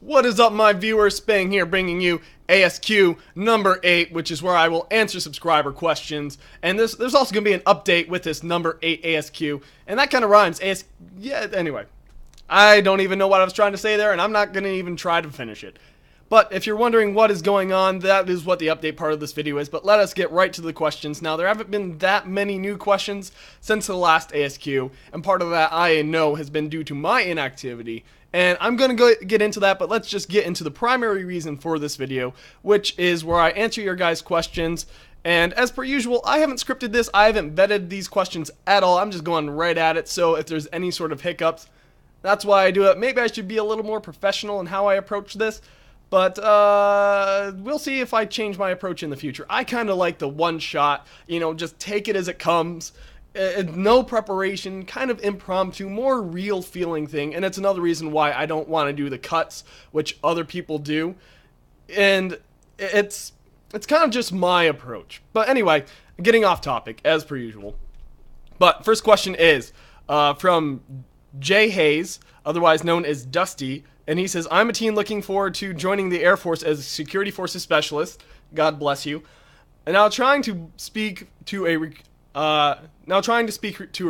What is up, my viewers? Spang here, bringing you ASQ number 8, which is where I will answer subscriber questions. And there's also going to be an update with this number 8 ASQ, and that kind of rhymes. Yeah, anyway. I don't even know what I was trying to say there, and I'm not going to even try to finish it. But if you're wondering what is going on, that is what the update part of this video is. But let us get right to the questions. Now, there haven't been that many new questions since the last ASQ, and part of that I know has been due to my inactivity. And I'm going to get into that, but let's just get into the primary reason for this video, which is where I answer your guys' questions. And as per usual, I haven't scripted this, I haven't vetted these questions at all, I'm just going right at it, so if there's any sort of hiccups, that's why I do it. Maybe I should be a little more professional in how I approach this, but we'll see if I change my approach in the future. I kind of like the one shot, just take it as it comes. No preparation, kind of impromptu, more real feeling thing, and it's another reason why I don't want to do the cuts, which other people do, and it's kind of just my approach. But anyway, getting off topic, as per usual. But first question is from Jay Hayes, otherwise known as Dusty, and he says, I'm a teen looking forward to joining the Air Force as a security forces specialist. God bless you. And now trying to speak to a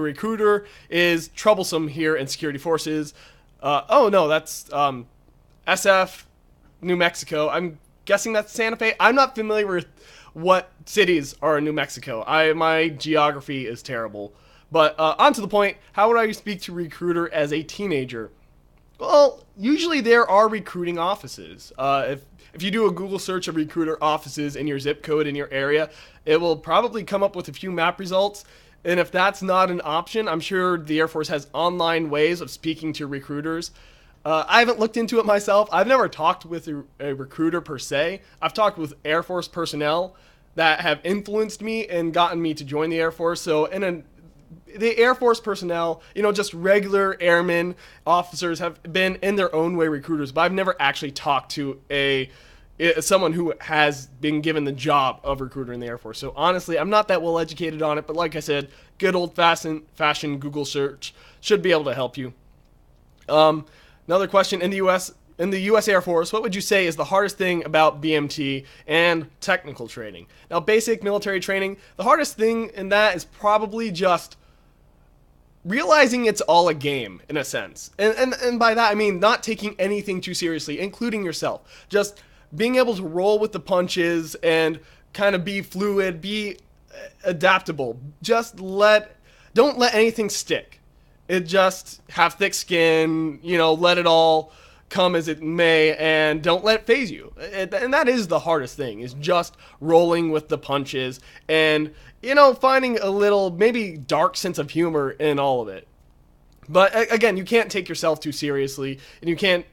recruiter is troublesome here in security forces. Oh no, that's SF, New Mexico. I'm guessing that's Santa Fe. I'm not familiar with what cities are in New Mexico. My geography is terrible. But on to the point, how would I speak to recruiter as a teenager? Well, usually there are recruiting offices. If you do a Google search of recruiter offices in your zip code in your area, it will probably come up with a few map results. And if that's not an option, I'm sure the Air Force has online ways of speaking to recruiters. I haven't looked into it myself. I've never talked with a recruiter per se. I've talked with Air Force personnel that have influenced me and gotten me to join the Air Force. So the Air Force personnel, just regular airmen, officers have been in their own way recruiters, but I've never actually talked to someone who has been given the job of recruiter in the Air Force. So honestly, I'm not that well educated on it, but like I said, good old fashioned Google search should be able to help you. Another question, in the U.S. Air Force, what would you say is the hardest thing about BMT and technical training? Now, basic military training, the hardest thing in that is probably just realizing it's all a game, in a sense. And by that, I mean not taking anything too seriously, including yourself. Just being able to roll with the punches and kind of be fluid, be adaptable. Don't let anything stick. Just have thick skin, let it all come as it may, and don't let it phase you. And that is the hardest thing, is just rolling with the punches and, finding a little, maybe dark sense of humor in all of it. But again, you can't take yourself too seriously, and you can't,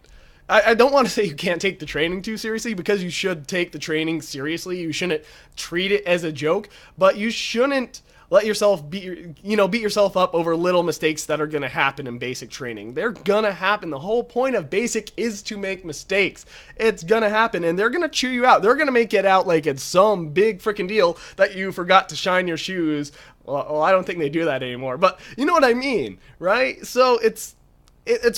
I don't want to say you can't take the training too seriously, because you should take the training seriously. You shouldn't treat it as a joke, but you shouldn't let yourself beat yourself up over little mistakes that are going to happen in basic training. They're going to happen. The whole point of basic is to make mistakes. It's going to happen, and they're going to chew you out. They're going to make it out like it's some big freaking deal that you forgot to shine your shoes. Well, I don't think they do that anymore, but you know what I mean, right? So it's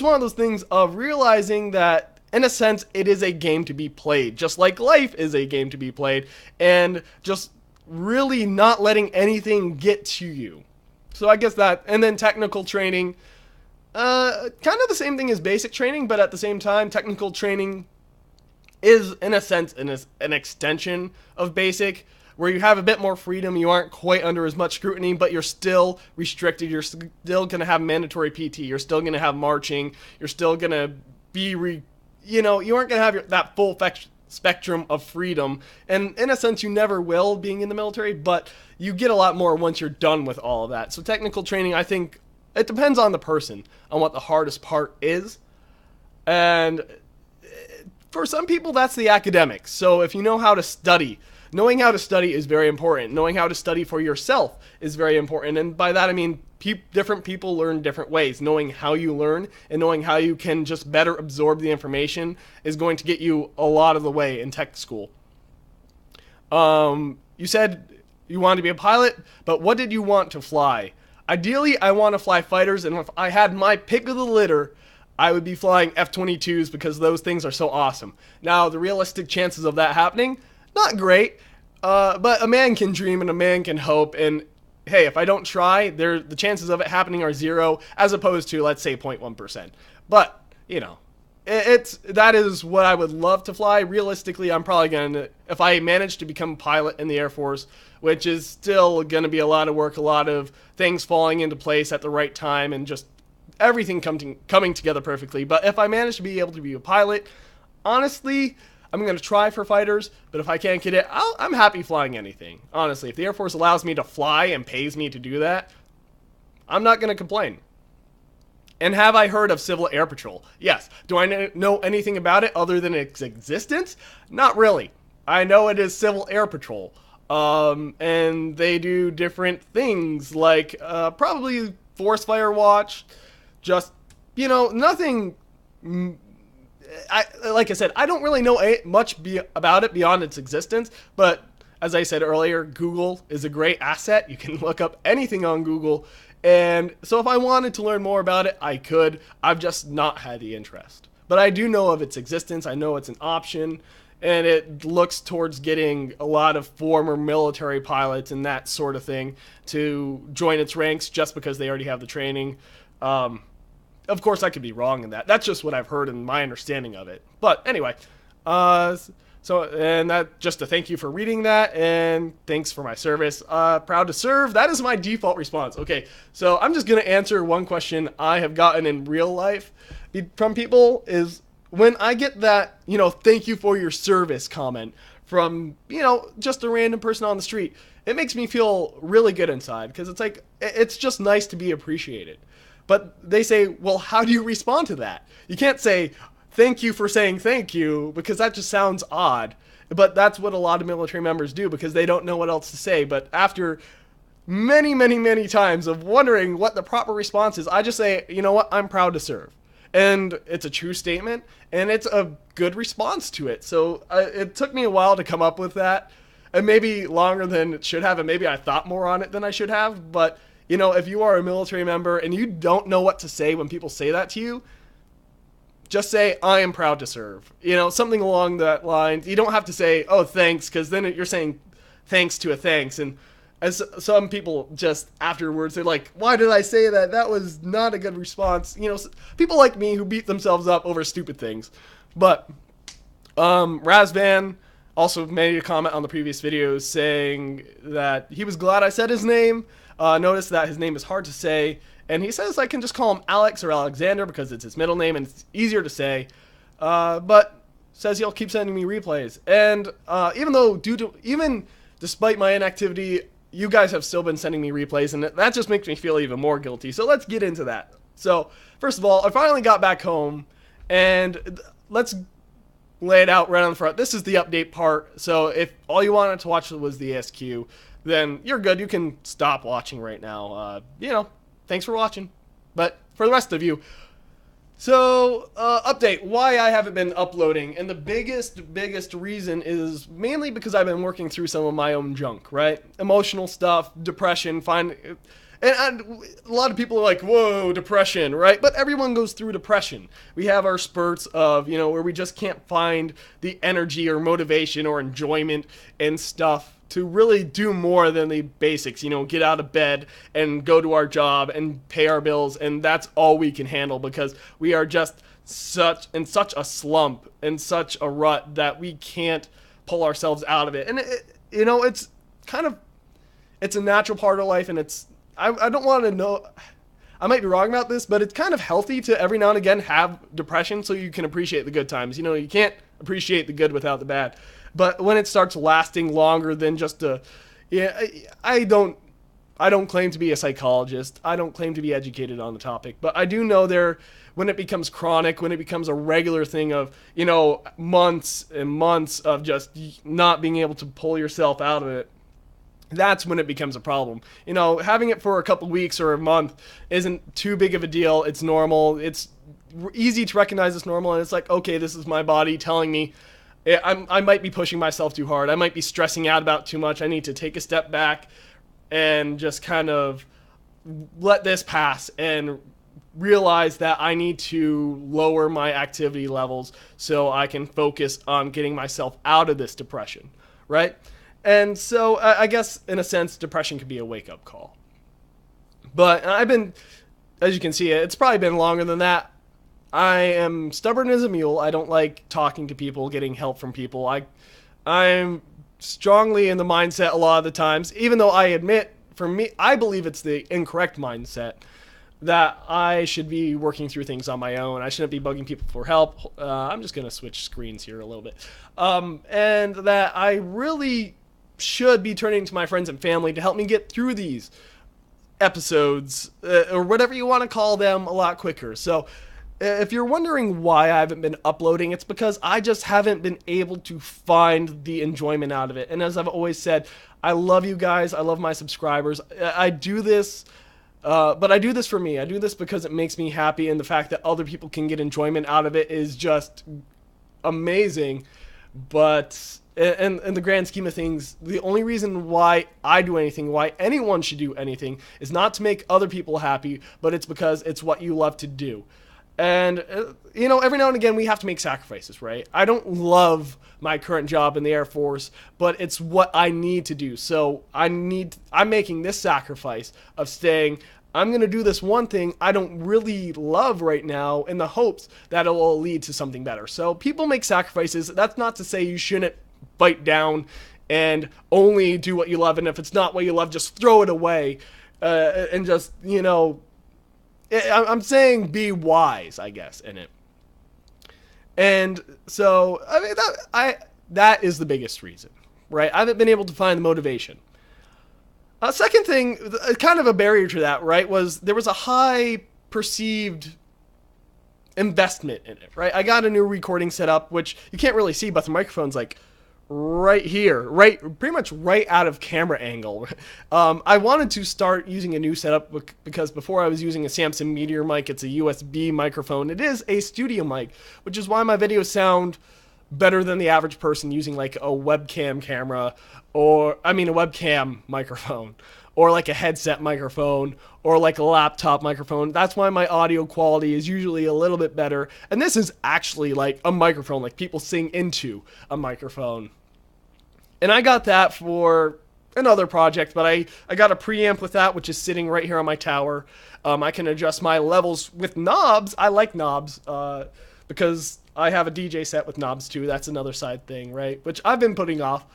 one of those things of realizing that, in a sense, it is a game to be played, just like life is a game to be played, and just really not letting anything get to you. So I guess that, and then technical training, kind of the same thing as basic training, but at the same time, technical training is, in a sense, an extension of basic, where you have a bit more freedom. You aren't quite under as much scrutiny, but you're still restricted. You're still going to have mandatory PT. You're still going to have marching. You're still going to be, you aren't going to have that full spectrum of freedom, and in a sense you never will, being in the military, but you get a lot more once you're done with all of that. So technical training, I think it depends on the person on what the hardest part is, and for some people that's the academics. So if you know how to study, knowing how to study is very important. Knowing how to study for yourself is very important, and by that I mean different people learn different ways. Knowing how you learn and knowing how you can just better absorb the information is going to get you a lot of the way in tech school. You said you wanted to be a pilot, but what did you want to fly? Ideally, I want to fly fighters, and if I had my pick of the litter, I would be flying F-22s because those things are so awesome. Now, the realistic chances of that happening, not great, but a man can dream and a man can hope, and hey, if I don't try, the chances of it happening are 0, as opposed to, let's say, 0.1%. But, you know, that is what I would love to fly. Realistically, I'm probably going to, if I manage to become a pilot in the Air Force, which is still going to be a lot of work, a lot of things falling into place at the right time, and just everything coming together perfectly. But if I manage to be able to be a pilot, honestly, I'm going to try for fighters, but if I can't get it, I'm happy flying anything. Honestly, if the Air Force allows me to fly and pays me to do that, I'm not going to complain. And have I heard of Civil Air Patrol? Yes. Do I know anything about it other than its existence? Not really. I know it is Civil Air Patrol. And they do different things like probably Force Fire Watch. Just, you know, nothing. Like I said, I don't really know much about it beyond its existence. But as I said earlier, Google is a great asset. You can look up anything on Google. And so if I wanted to learn more about it, I could. I've just not had the interest. But I do know of its existence. I know it's an option. And it looks towards getting a lot of former military pilots and that sort of thing to join its ranks just because they already have the training. Of course, I could be wrong in that. That's just what I've heard and my understanding of it. But anyway, and that, just to thank you for reading that, and thanks for my service. Proud to serve. That is my default response. Okay, so I'm just going to answer one question I have gotten in real life from people is when I get that, you know, thank you for your service comment from, you know, just a random person on the street, it makes me feel really good inside because it's like, it's just nice to be appreciated. But they say, well, how do you respond to that? You can't say, thank you for saying thank you, because that just sounds odd. But that's what a lot of military members do because they don't know what else to say. But after many, many, many times of wondering what the proper response is, I just say, you know what, I'm proud to serve. And it's a true statement, and it's a good response to it. So it took me a while to come up with that, and maybe longer than it should have, and maybe I thought more on it than I should have. But, you know, if you are a military member and you don't know what to say when people say that to you, just say, I am proud to serve. You know, something along that line. You don't have to say, oh, thanks, because then you're saying thanks to a thanks. And as some people just afterwards, they're like, why did I say that? That was not a good response. You know, people like me who beat themselves up over stupid things. But Razvan also made a comment on the previous video saying that he was glad I said his name. Notice that his name is hard to say. And he says I can just call him Alex or Alexander because it's his middle name and it's easier to say. But says he'll keep sending me replays. And even despite my inactivity, you guys have still been sending me replays, and that just makes me feel even more guilty. So let's get into that. So first of all, I finally got back home, and let's lay it out right on the front. This is the update part. So if all you wanted to watch was the A.S.Q, then you're good. You can stop watching right now. You know, thanks for watching. But for the rest of you, so update, why I haven't been uploading. And the biggest reason is mainly because I've been working through some of my own junk, right? Emotional stuff, depression, and a lot of people are like, whoa, depression, right? But everyone goes through depression. We have our spurts of, you know, where we just can't find the energy or motivation or enjoyment and stuff to really do more than the basics, you know, get out of bed and go to our job and pay our bills, and that's all we can handle because we are just such a slump and such a rut that we can't pull ourselves out of it. And you know, it's a natural part of life, and I don't want to know, I might be wrong about this, but it's kind of healthy to every now and again have depression so you can appreciate the good times. You know, you can't appreciate the good without the bad. But when it starts lasting longer than just I don't claim to be a psychologist. I don't claim to be educated on the topic. But I do know when it becomes chronic, when it becomes a regular thing of, you know, months and months of just not being able to pull yourself out of it, that's when it becomes a problem. You know, having it for a couple weeks or a month isn't too big of a deal. It's normal. It's easy to recognize it's normal. And it's like, okay, this is my body telling me, I might be pushing myself too hard. I might be stressing out about too much. I need to take a step back and just kind of let this pass and realize that I need to lower my activity levels so I can focus on getting myself out of this depression, right? And so I guess in a sense, depression could be a wake-up call. But I've been, as you can see, it's probably been longer than that. I am stubborn as a mule. I don't like talking to people, getting help from people. I'm strongly in the mindset a lot of the times, even though I admit, for me, I believe it's the incorrect mindset, that I should be working through things on my own. I shouldn't be bugging people for help. I'm just going to switch screens here a little bit. And that I really should be turning to my friends and family to help me get through these episodes, or whatever you want to call them, a lot quicker. So if you're wondering why I haven't been uploading, it's because I just haven't been able to find the enjoyment out of it. And as I've always said, I love you guys. I love my subscribers. I do this, but I do this for me. I do this because it makes me happy, and the fact that other people can get enjoyment out of it is just amazing. But in the grand scheme of things, the only reason why I do anything, why anyone should do anything, is not to make other people happy, but it's because it's what you love to do. And, every now and again we have to make sacrifices, right? I don't love my current job in the Air Force, but it's what I need to do. So I'm making this sacrifice of staying. I'm going to do this one thing I don't really love right now in the hopes that it will lead to something better. So people make sacrifices. That's not to say you shouldn't bite down and only do what you love. And if it's not what you love, just throw it away, and just, I'm saying be wise, I guess, in it. And so, I mean, that is the biggest reason, right? I haven't been able to find the motivation. Second thing, kind of a barrier to that, right, was there was a high perceived investment in it, right? I got a new recording setup, which you can't really see, but the microphone's like right here, pretty much right out of camera angle. I wanted to start using a new setup because before I was using a Samsung Meteor mic. It's a USB microphone. It is a studio mic, which is why my videos sound better than the average person using like a webcam camera, a webcam microphone, or like a headset microphone, or like a laptop microphone. That's why my audio quality is usually a little bit better. And this is actually like a microphone, like people sing into a microphone. And I got that for another project, but I got a preamp with that, which is sitting right here on my tower. I can adjust my levels with knobs. I like knobs, because I have a DJ set with knobs too. That's another side thing, right? Which I've been putting off,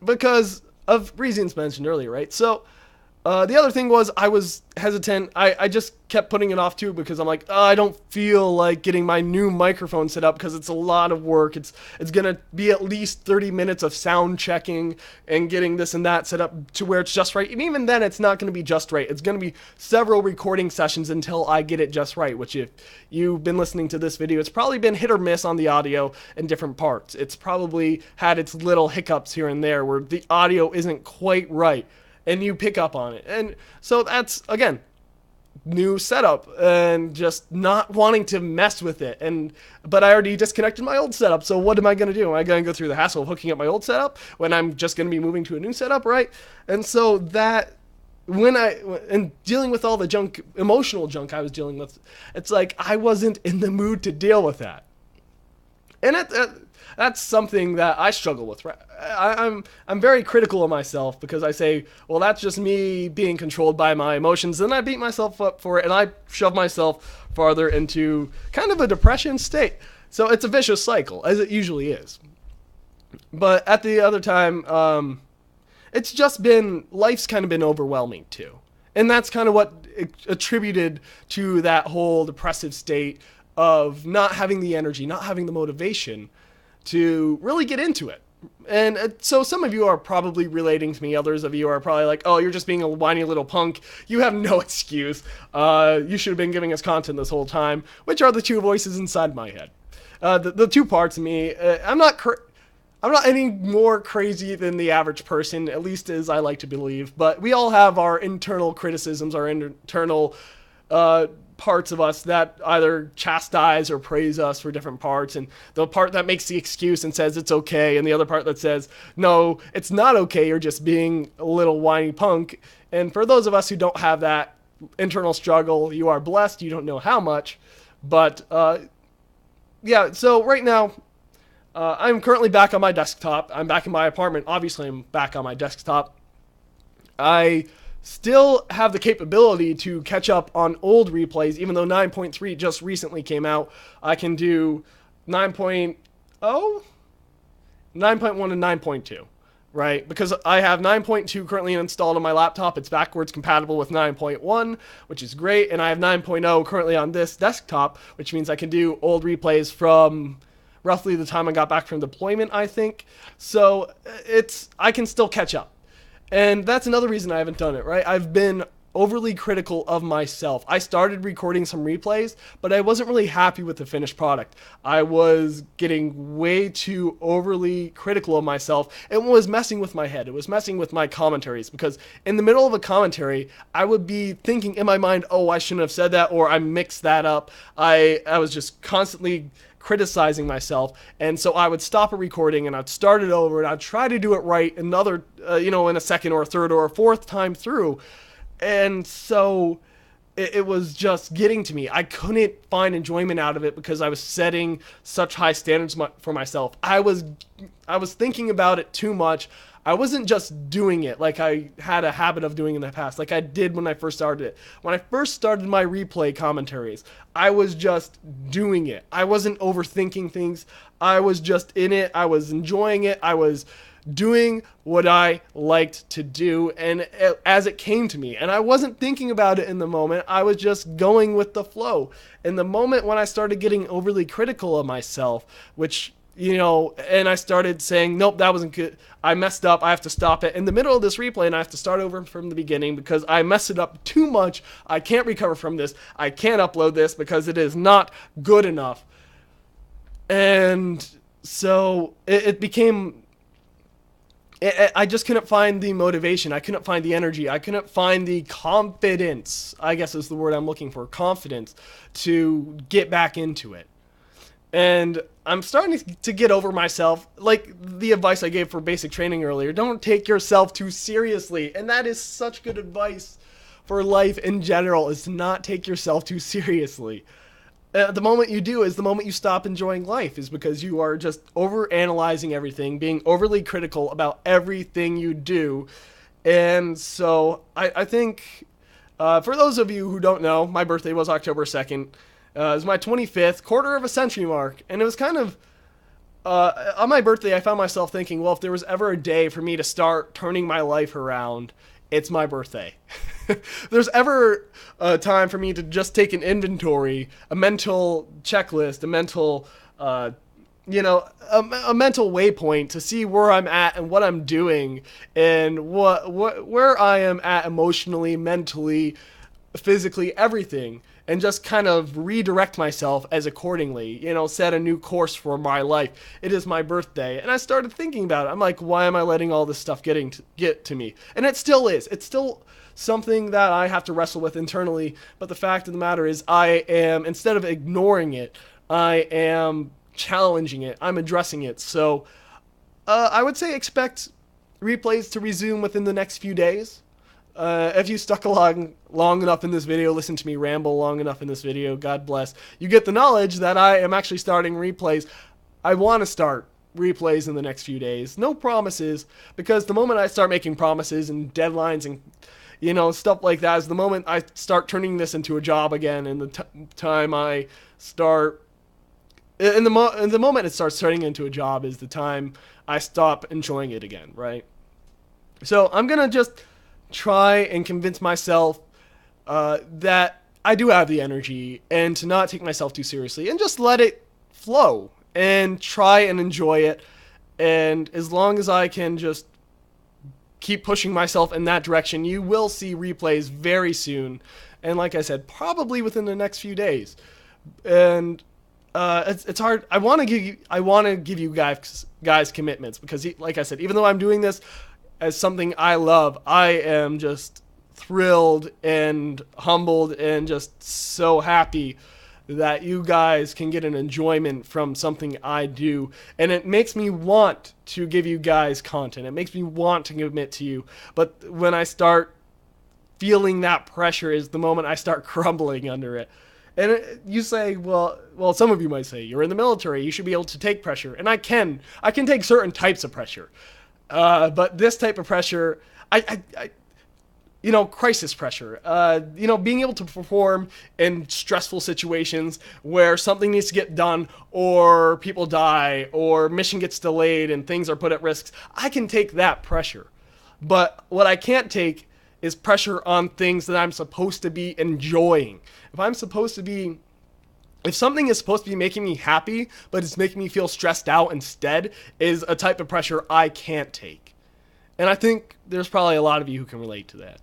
because of reasons mentioned earlier, right? So the other thing was I was hesitant. I just kept putting it off too because I'm like, I don't feel like getting my new microphone set up because it's a lot of work. It's gonna be at least 30 minutes of sound checking and getting this and that set up to where it's just right. And even then, it's not gonna be just right. It's gonna be several recording sessions until I get it just right. Which, if you've been listening to this video, it's probably been hit or miss on the audio in different parts. It's probably had its little hiccups here and there where the audio isn't quite right, and you pick up on it. And so that's, again, new setup and just not wanting to mess with it. But I already disconnected my old setup, so what am I going to do? Am I going to go through the hassle of hooking up my old setup when I'm just going to be moving to a new setup, right? And so that, and dealing with all the junk, emotional junk I was dealing with, it's like I wasn't in the mood to deal with that. And that's something that I struggle with. Right? I'm very critical of myself because I say, well, that's just me being controlled by my emotions. And I beat myself up for it, and I shove myself farther into kind of a depression state. So it's a vicious cycle, as it usually is. But at the other time, it's just been, life's kind of been overwhelming too. And that's kind of what attributed to that whole depressive state of not having the energy, not having the motivation to really get into it. And so some of you are probably relating to me. Others of you are probably like, oh, you're just being a whiny little punk. You have no excuse. You should have been giving us content this whole time, which are the two voices inside my head. The two parts of me. I'm not any more crazy than the average person, at least as I like to believe. But we all have our internal criticisms, our internal parts of us that either chastise or praise us for different parts, and the part that makes the excuse and says it's okay, and the other part that says, no, it's not okay, you're just being a little whiny punk. And for those of us who don't have that, internal struggle. You are blessed. You don't know how much. But yeah, so right now, I'm currently back on my desktop. I'm back in my apartment. Obviously, I'm back on my desktop. I still have the capability to catch up on old replays, even though 9.3 just recently came out. I can do 9.0, 9.1, and 9.2, right? Because I have 9.2 currently installed on my laptop. It's backwards compatible with 9.1, which is great. And I have 9.0 currently on this desktop, which means I can do old replays from roughly the time I got back from deployment, I think. So I can still catch up. And that's another reason I haven't done it, right? I've been overly critical of myself. I started recording some replays, but I wasn't really happy with the finished product. I was getting way too overly critical of myself. It was messing with my head. It was messing with my commentaries, because in the middle of a commentary, I would be thinking in my mind, oh, I shouldn't have said that, or I mixed that up. I was just constantly criticizing myself, and so I would stop a recording and I'd start it over and I'd try to do it right another in a second or a third or a fourth time through. And so it was just getting to me. I couldn't find enjoyment out of it because I was setting such high standards for myself. I was thinking about it too much. I wasn't just doing it like I had a habit of doing in the past, like I did when I first started it. When I first started my replay commentaries, I was just doing it. I wasn't overthinking things. I was just in it. I was enjoying it. I was doing what I liked to do, and as it came to me. And I wasn't thinking about it in the moment. I was just going with the flow. In the moment when I started getting overly critical of myself, which and I started saying, nope, that wasn't good. I messed up. I have to stop it in the middle of this replay, and I have to start over from the beginning because I messed it up too much. I can't recover from this. I can't upload this because it is not good enough. And so it became... I just couldn't find the motivation. I couldn't find the energy. I couldn't find the confidence, I guess is the word I'm looking for, confidence, to get back into it. And I'm starting to get over myself, like the advice I gave for basic training earlier. Don't take yourself too seriously. And that is such good advice for life in general, is to not take yourself too seriously. The moment you do is the moment you stop enjoying life, is because you are just over-analyzing everything, being overly critical about everything you do. And so I think, for those of you who don't know, my birthday was October 2nd. It was my 25th, quarter of a century mark, and it was kind of, on my birthday, I found myself thinking, well, if there was ever a day for me to start turning my life around, it's my birthday. If there's ever a time for me to just take an inventory, a mental checklist, a mental, a mental waypoint to see where I'm at and what I'm doing and where I am at emotionally, mentally, physically, everything, and just kind of redirect myself as accordingly, set a new course for my life. It is my birthday. And I started thinking about it. I'm like, why am I letting all this stuff get to me? And it still is. It's still something that I have to wrestle with internally. But the fact of the matter is, I am, instead of ignoring it, I am challenging it. I'm addressing it. So I would say expect replays to resume within the next few days. If you stuck along long enough in this video, listen to me ramble long enough in this video, God bless. You get the knowledge that I am actually starting replays. I want to start replays in the next few days. No promises, because the moment I start making promises and deadlines and stuff like that is the moment I start turning this into a job again, and the time I start... In the moment it starts turning into a job is the time I stop enjoying it again, right? So I'm going to just try and convince myself that I do have the energy, and to not take myself too seriously and just let it flow and try and enjoy it. And as long as I can just keep pushing myself in that direction, you will see replays very soon. And like I said, probably within the next few days. And it's hard. I want to give you guys commitments, because like I said, even though I'm doing this as something I love, I am just thrilled and humbled and just so happy that you guys can get an enjoyment from something I do. And it makes me want to give you guys content. It makes me want to commit to you. But when I start feeling that pressure is the moment I start crumbling under it. And you say, well, some of you might say, you're in the military, you should be able to take pressure. And I can take certain types of pressure. But this type of pressure, crisis pressure, being able to perform in stressful situations where something needs to get done or people die or mission gets delayed and things are put at risk. I can take that pressure. But what I can't take is pressure on things that I'm supposed to be enjoying. If something is supposed to be making me happy, but it's making me feel stressed out instead, is a type of pressure I can't take. And I think there's probably a lot of you who can relate to that.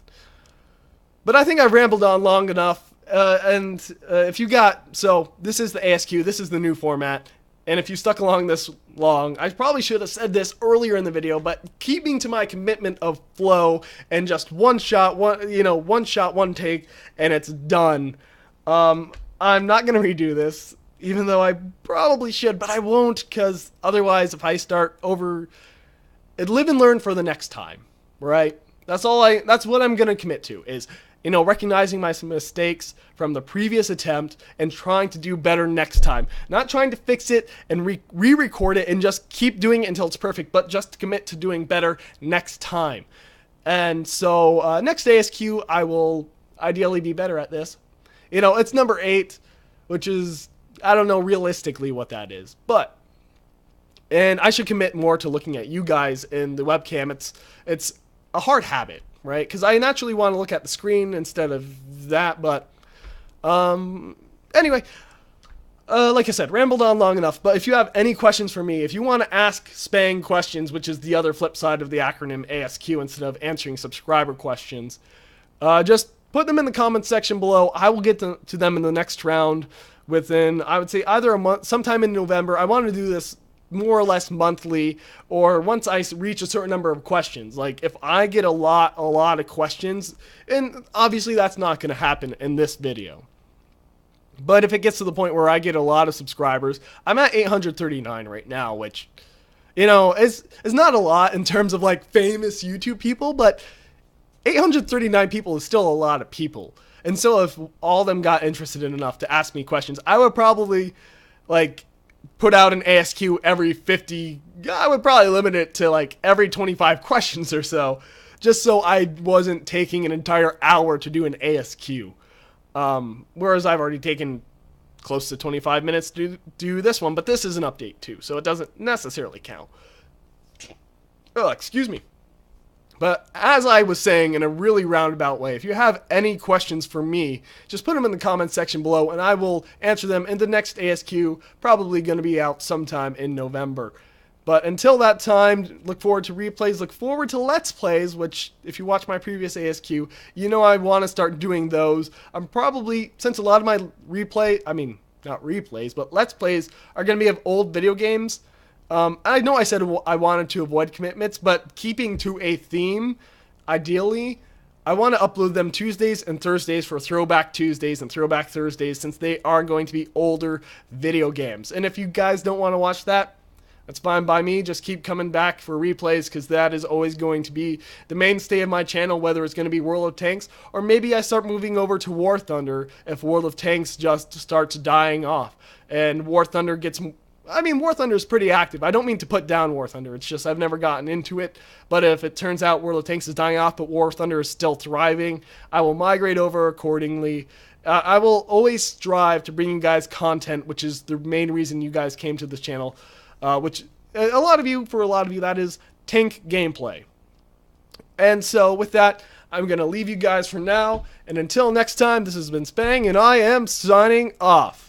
But I think I've rambled on long enough. If you so this is the ASQ, this is the new format. And if you stuck along this long, I probably should have said this earlier in the video, but keeping to my commitment of flow and just one shot, one take, and it's done. I'm not going to redo this, even though I probably should, but I won't, because otherwise if I start live and learn for the next time, right? That's what I'm going to commit to, is recognizing my mistakes from the previous attempt and trying to do better next time. Not trying to fix it and re-record it and just keep doing it until it's perfect, but just commit to doing better next time. And so next ASQ, I will ideally be better at this. It's number 8, which is, I don't know realistically what that is, and I should commit more to looking at you guys in the webcam. It's a hard habit, right? Because I naturally want to look at the screen instead of that, but anyway, like I said, rambled on long enough, but if you have any questions for me, if you want to ask Spang questions, which is the other flip side of the acronym ASQ, instead of answering subscriber questions, just put them in the comments section below. I will get to them in the next round within, I would say, either a month, sometime in November. I want to do this more or less monthly, or once I reach a certain number of questions. Like if I get a lot of questions, and obviously that's not going to happen in this video. But if it gets to the point where I get a lot of subscribers, I'm at 839 right now, which, is not a lot in terms of like famous YouTube people, but 839 people is still a lot of people. And so if all of them got interested in enough to ask me questions, I would probably put out an ASQ every 50. I would probably limit it to every 25 questions or so, just so I wasn't taking an entire hour to do an ASQ. Whereas I've already taken close to 25 minutes to do this one, but this is an update too, so it doesn't necessarily count. Oh, excuse me. But as I was saying in a really roundabout way, if you have any questions for me, just put them in the comments section below and I will answer them in the next ASQ, probably going to be out sometime in November. But until that time, look forward to replays, look forward to Let's Plays, which if you watch my previous ASQ, I want to start doing those. I'm probably, since a lot of my not replays, but Let's Plays are going to be of old video games. I know I said I wanted to avoid commitments, but keeping to a theme, ideally, I want to upload them Tuesdays and Thursdays for Throwback Tuesdays and Throwback Thursdays, since they are going to be older video games. And if you guys don't want to watch that, that's fine by me. Just keep coming back for replays, because that is always going to be the mainstay of my channel, whether it's going to be World of Tanks, or maybe I start moving over to War Thunder if World of Tanks just starts dying off. And War Thunder gets... War Thunder is pretty active. I don't mean to put down War Thunder. It's just I've never gotten into it. But if it turns out World of Tanks is dying off, but War Thunder is still thriving, I will migrate over accordingly. I will always strive to bring you guys content, which is the main reason you guys came to this channel. Which, for a lot of you, that is tank gameplay. And so with that, I'm going to leave you guys for now. And until next time, this has been Spang, and I am signing off.